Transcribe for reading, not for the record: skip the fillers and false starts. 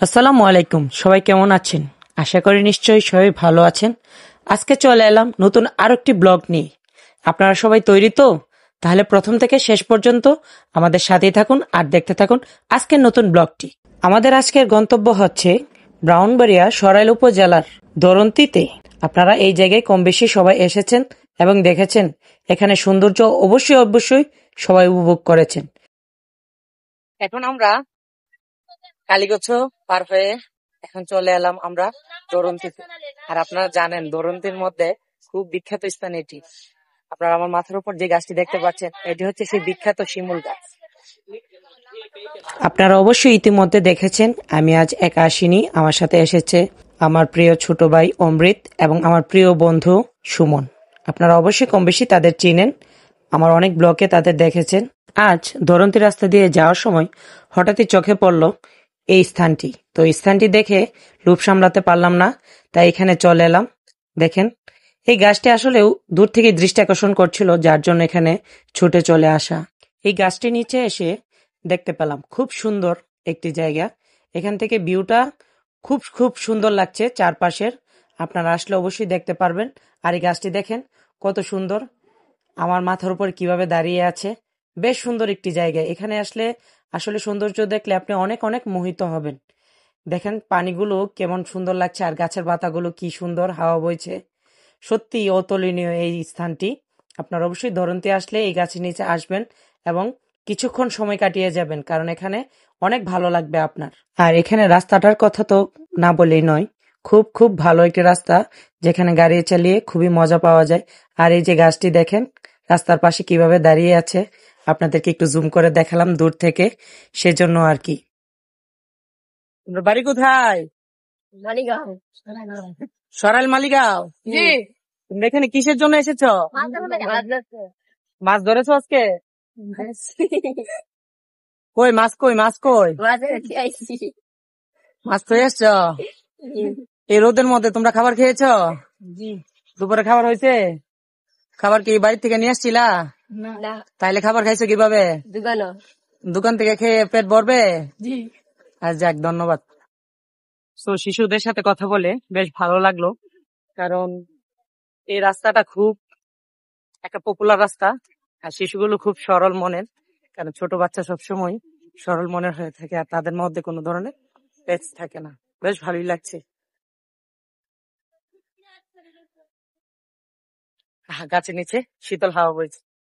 আসসালামু আলাইকুম, সবাই কেমন আছেন? আশা করি নিশ্চয়ই সবাই ভালো আছেন। আজকে চলে এলাম নতুন আরেকটি ব্লগ নিয়ে। আপনারা সবাই তৈরি তো? তাহলে প্রথম থেকে শেষ পর্যন্ত আমাদের সাথেই থাকুন আর দেখতে থাকুন আজকের নতুন ব্লগটি। আমাদের আজকের গন্তব্য হচ্ছে ব্রাহ্মণবাড়িয়া সরাইল উপজেলার দরন্তিতে। আপনারা এই জায়গায় কম বেশি সবাই এসেছেন এবং দেখেছেন। এখানে সৌন্দর্য অবশ্যই অবশ্যই সবাই উপভোগ করেছেন। এখন আমরা কালীগচ্ছ পার হয়ে এখন চলে এলাম আমরা দরন্তিতে। আর আপনারা জানেন দরন্তির মধ্যে খুব বিখ্যাত স্থান এটি। আপনারা আমার মাথার উপর যে গাছটি দেখতে পাচ্ছেন, এটি হচ্ছে সেই বিখ্যাত শিমুল গাছ। আপনারা অবশ্যই ইতিমধ্যে দেখেছেন আমি আজ একা আসিনি, আমার সাথে এসেছে আমার প্রিয় ছোট ভাই অমৃত এবং আমার প্রিয় বন্ধু সুমন। আপনারা অবশ্যই কম বেশি তাদের চিনেন, আমার অনেক ব্লগে তাদের দেখেছেন। আজ দরন্তি রাস্তা দিয়ে যাওয়ার সময় হঠাৎই চোখে পড়ল এই স্থানটি। তো এই স্থানটি দেখে লোভ সামলাতে পারলাম না, তাই এখানে চলে এলাম। দেখেন এই গাছটি আসলেও দূর থেকে দৃষ্টি আকর্ষণ করছিল, যার জন্য এখানে ছুটে চলে আসা। এই গাছটি নিচে এসে দেখতে পেলাম খুব সুন্দর একটি জায়গা। এখান থেকে ভিউটা খুব খুব সুন্দর লাগছে চারপাশের। আপনারা আসলে অবশ্যই দেখতে পারবেন। আর এই গাছটি দেখেন কত সুন্দর, আমার মাথার উপর কিভাবে দাঁড়িয়ে আছে। বেশ সুন্দর একটি জায়গা। এখানে আসলে আসলে সৌন্দর্য দেখলে আপনি অনেক অনেক মোহিত হবেন। দেখেন পানিগুলো কেমন সুন্দর লাগছে আর গাছের পাতাগুলো কি সুন্দর হাওয়া বইছে। সত্যি অতুলনীয় এই স্থানটি। আপনারা অবশ্যই দরন্তি আসলে এই গাছের নিচে আসবেন এবং কিছুক্ষণ সময় কাটিয়ে যাবেন, কারণ এখানে অনেক ভালো লাগবে আপনার। আর এখানে রাস্তাটার কথা তো না বলেই নয়, খুব খুব ভালো একটি রাস্তা, যেখানে গাড়ি চালিয়ে খুবই মজা পাওয়া যায়। আর এই যে গাছটি দেখেন রাস্তার পাশে কিভাবে দাঁড়িয়ে আছে, আপনাদেরকে একটু জুম করে দেখালাম দূর থেকে, সেজন্য আর কি। তোমার বাড়ি কোথায়? মালিগাঁও। সরাইল মালিগাঁও। জি। তুমি এখানে কিসের জন্য এসেছো? মাছ ধরেছো আজকে? কই মাছ, কই মাছ, কই মাছ তো এসছো? এই রোদের মধ্যে তোমরা খাবার খেয়েছো? জি। দুপুরে খাবার হয়েছে? খাবার কি বাড়ি থেকে নিয়ে আসছিলা? না। তাইলে খাবার খাইছো কিভাবে? দোকানো। দোকান থেকে খেয়ে পেট ভরবে? জি। আর যাক, ধন্যবাদ। তো শিশুদের সাথে কথা বলে বেশ ভালো লাগলো, কারণ এই রাস্তাটা খুব একটা পপুলার রাস্তা। আর শিশুগুলো খুব সরল মনের, কারণ ছোট বাচ্চা সবসময় সরল মনের হয়ে থাকে আর তাদের মধ্যে কোনো ধরনের পেচ থাকে না। বেশ ভালোই লাগছে। গাছের নিচে শীতল হাওয়া বইছে।